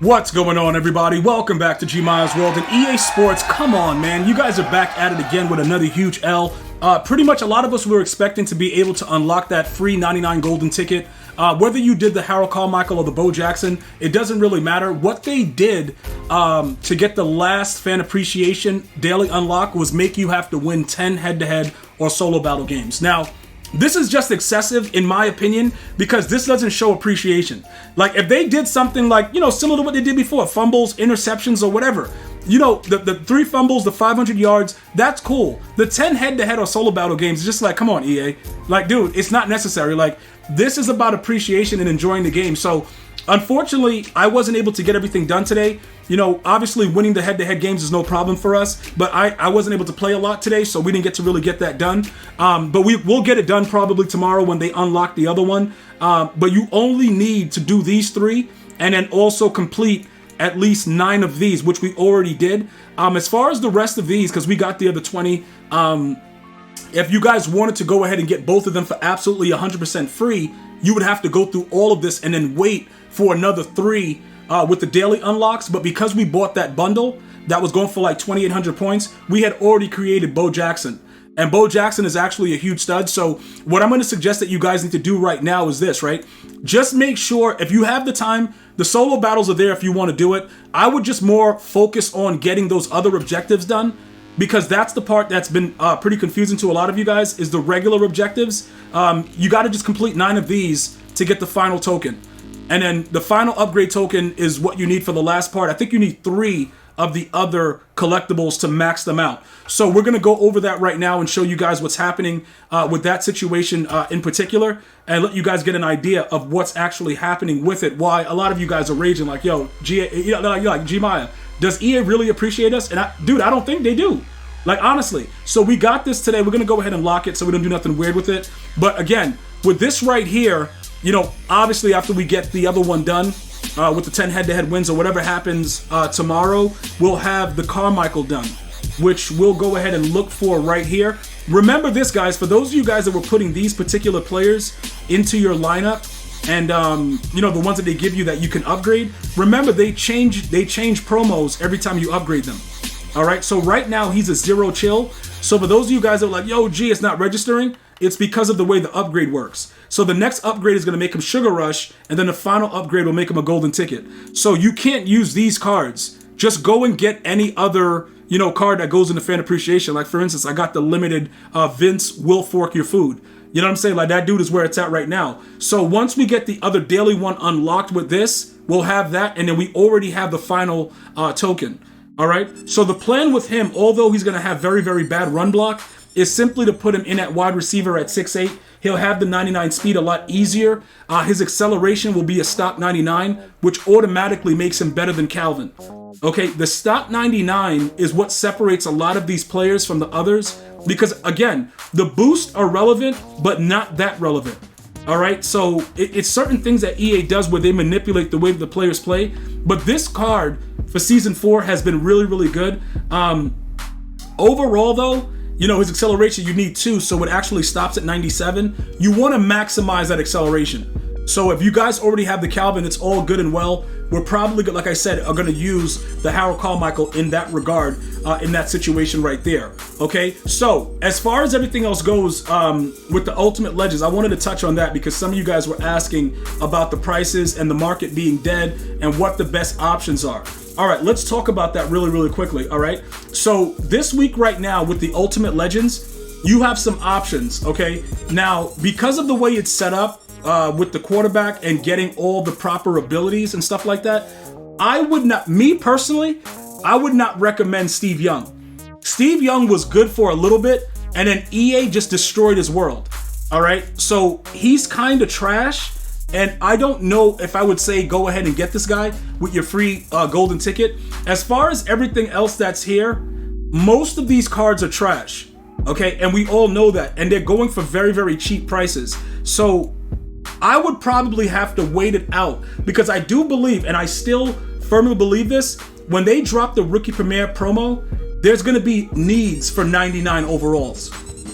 What's going on, everybody? Welcome back to GmiasWorld and EA Sports. Come on, man. You guys are back at it again with another huge L. Pretty much a lot of us were expecting to be able to unlock that free 99 golden ticket. Whether you did the Harold Carmichael or the Bo Jackson, it doesn't really matter. What they did to get the last fan appreciation daily unlock was make you have to win 10 head-to-head or solo battle games. Now, this is just excessive, in my opinion, because this doesn't show appreciation. Like, if they did something like, similar to what they did before, fumbles, interceptions, or whatever, the 3 fumbles, the 500 yards, that's cool. The 10 head-to-head or solo battle games is just like, come on, EA. Like, dude, it's not necessary. Like, this is about appreciation and enjoying the game. So, unfortunately, I wasn't able to get everything done today. Obviously winning the head-to-head games is no problem for us, but I wasn't able to play a lot today, so we didn't get to really get that done. But we'll get it done probably tomorrow when they unlock the other one. But you only need to do these 3 and then also complete at least 9 of these, which we already did. As far as the rest of these, because we got the other 20, if you guys wanted to go ahead and get both of them for absolutely 100% free, you would have to go through all of this and then wait for another 3 with the daily unlocks. But because we bought that bundle that was going for like 2,800 points, we had already created Bo Jackson. And Bo Jackson is actually a huge stud. So what I'm going to suggest that you guys need to do right now is this, right? Just make sure, if you have the time, the solo battles are there if you want to do it. I would just more focus on getting those other objectives done, because that's the part that's been pretty confusing to a lot of you guys, is the regular objectives. You got to just complete 9 of these to get the final token. And then the final upgrade token is what you need for the last part. I think you need 3 of the other collectibles to max them out. So we're going to go over that right now and show you guys what's happening with that situation in particular, and let you guys get an idea of what's actually happening with it. Why a lot of you guys are raging like, yo, you're like, Gmia, does EA really appreciate us? And dude, I don't think they do. Like, honestly. So we got this today. We're going to go ahead and lock it so we don't do nothing weird with it. But again, with this right here, obviously after we get the other one done with the 10 head-to-head wins or whatever happens tomorrow, we'll have the Carmichael done, which we'll go ahead and look for right here. Remember this, guys, for those of you guys that were putting these particular players into your lineup, and the ones that they give you that you can upgrade, remember they change promos every time you upgrade them. All right, so right now he's a 0 chill. So for those of you guys that are like, yo, G, it's not registering, it's because of the way the upgrade works. So the next upgrade is going to make him Sugar Rush, and then the final upgrade will make him a golden ticket. So you can't use these cards. Just go and get any other, card that goes into fan appreciation. Like, for instance, I got the limited Vince Will Fork Your Food. You know what I'm saying? Like, that dude is where it's at right now. So once we get the other daily one unlocked with this, we'll have that, and then we already have the final token. All right? So the plan with him, although he's going to have very, very bad run block, is simply to put him in at wide receiver at 6'8". He'll have the 99 speed a lot easier. His acceleration will be a stock 99, which automatically makes him better than Calvin. Okay, the stock 99 is what separates a lot of these players from the others, because, again, the boosts are relevant, but not that relevant. All right, so it's certain things that EA does where they manipulate the way that the players play. But this card for Season 4 has been really, really good. Overall, though, his acceleration, you need 2, so it actually stops at 97. You want to maximize that acceleration. So if you guys already have the Calvin, it's all good and well. We're probably, like I said, are going to use the Harold Carmichael in that regard, in that situation right there. Okay, so as far as everything else goes with the Ultimate Legends, I wanted to touch on that because some of you guys were asking about the prices and the market being dead and what the best options are. All right, let's talk about that really, really quickly, all right? So this week right now with the Ultimate Legends, you have some options, okay? Now, because of the way it's set up with the quarterback and getting all the proper abilities and stuff like that, I would not recommend Steve Young. Steve Young was good for a little bit, and then EA just destroyed his world, all right? So he's kind of trash. And I don't know if I would say go ahead and get this guy with your free golden ticket. As far as everything else that's here, most of these cards are trash, okay? And we all know that. And they're going for very, very cheap prices. So I would probably have to wait it out, because I do believe, and I still firmly believe this, when they drop the Rookie Premier promo, there's going to be needs for 99 overalls.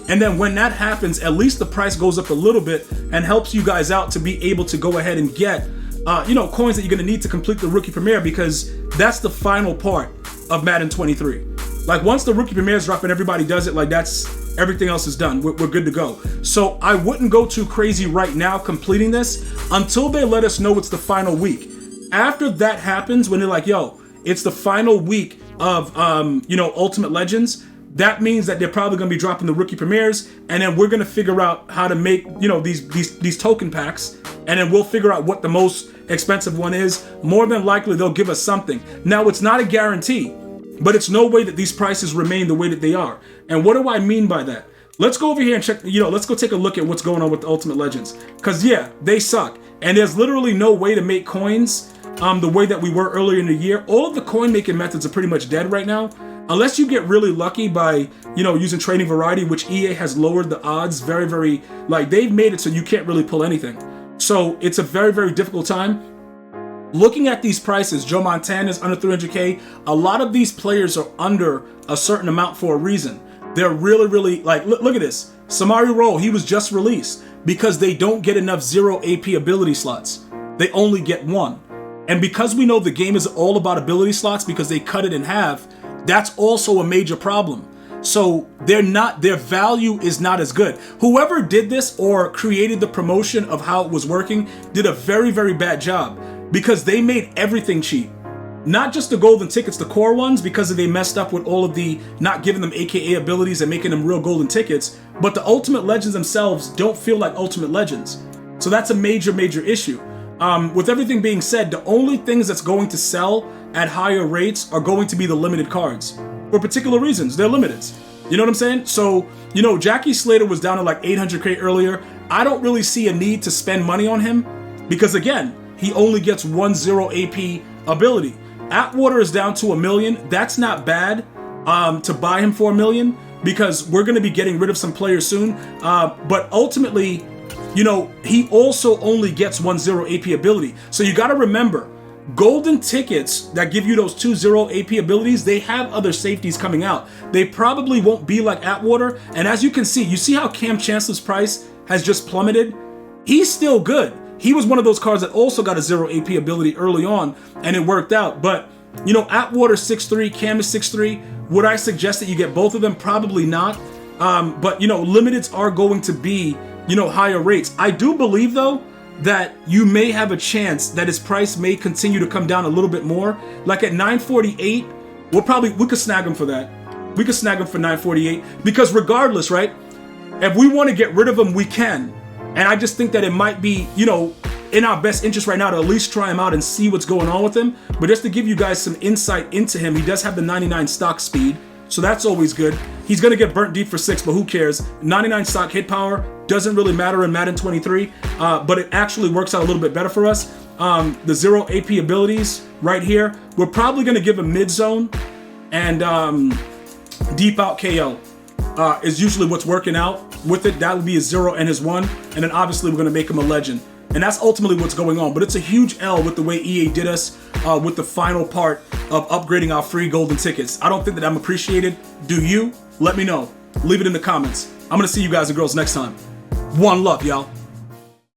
And then when that happens, at least the price goes up a little bit and helps you guys out to be able to go ahead and get coins that you're going to need to complete the rookie premiere, because that's the final part of Madden 23. Like, once the rookie premieres drop and everybody does it, like, that's everything else is done. We're good to go. So I wouldn't go too crazy right now completing this until they let us know it's the final week. After that happens, when they're like, yo, it's the final week of Ultimate Legends, that means that they're probably going to be dropping the rookie premieres, and then we're going to figure out how to make these token packs, and then we'll figure out what the most expensive one is. More than likely they'll give us something. Now, it's not a guarantee, but it's no way that these prices remain the way that they are. And what do I mean by that? Let's go over here and check, let's go take a look at what's going on with the Ultimate Legends. Because yeah, they suck. And there's literally no way to make coins the way that we were earlier in the year. All of the coin making methods are pretty much dead right now. Unless you get really lucky by, using trading variety, which EA has lowered the odds very, very, like, they've made it so you can't really pull anything. So it's a very, very difficult time. Looking at these prices, Joe Montana is under 300K. A lot of these players are under a certain amount for a reason. They're really, really, like, look at this. Samari Roll, he was just released because they don't get enough 0 AP ability slots. They only get 1. And because we know the game is all about ability slots because they cut it in half, that's also a major problem. So their value is not as good. Whoever did this or created the promotion of how it was working did a very, very bad job, because they made everything cheap. Not just the golden tickets, the core ones, because they messed up with all of the not giving them AKA abilities and making them real golden tickets, but the Ultimate Legends themselves don't feel like Ultimate Legends. So that's a major, major issue. With everything being said, the only things that's going to sell at higher rates are going to be the limited cards. For particular reasons, they're limited. You know what I'm saying? So, Jackie Slater was down to like 800K earlier. I don't really see a need to spend money on him because, again, he only gets 1 0 AP ability. Atwater is down to $1 million. That's not bad to buy him for $1 million, because we're going to be getting rid of some players soon. But ultimately, he also only gets 1 0 AP ability. So you got to remember, golden tickets that give you those 2 0 AP abilities, they have other safeties coming out. They probably won't be like Atwater. And as you can see, you see how Cam Chancellor's price has just plummeted? He's still good. He was one of those cards that also got a 0 AP ability early on, and it worked out. But, Atwater 6'3", Cam is 6'3". Would I suggest that you get both of them? Probably not. But, limiteds are going to be, higher rates. I do believe, though, that you may have a chance that his price may continue to come down a little bit more. Like at 948, we could snag him for that. We could snag him for 948, because regardless, right? If we want to get rid of him, we can. And I just think that it might be, in our best interest right now to at least try him out and see what's going on with him. But just to give you guys some insight into him, he does have the 99 stock speed, so that's always good. He's going to get burnt deep for 6, but who cares? 99 stock hit power doesn't really matter in Madden 23, but it actually works out a little bit better for us. The 0 AP abilities right here, we're probably going to give him mid zone and deep out KO. Is usually what's working out with it. That would be his 0 and his 1, and then obviously we're going to make him a legend. And that's ultimately what's going on. But it's a huge L with the way EA did us with the final part of upgrading our free golden tickets. I don't think that I'm appreciated. Do you? Let me know. Leave it in the comments. I'm going to see you guys and girls next time. One love, y'all.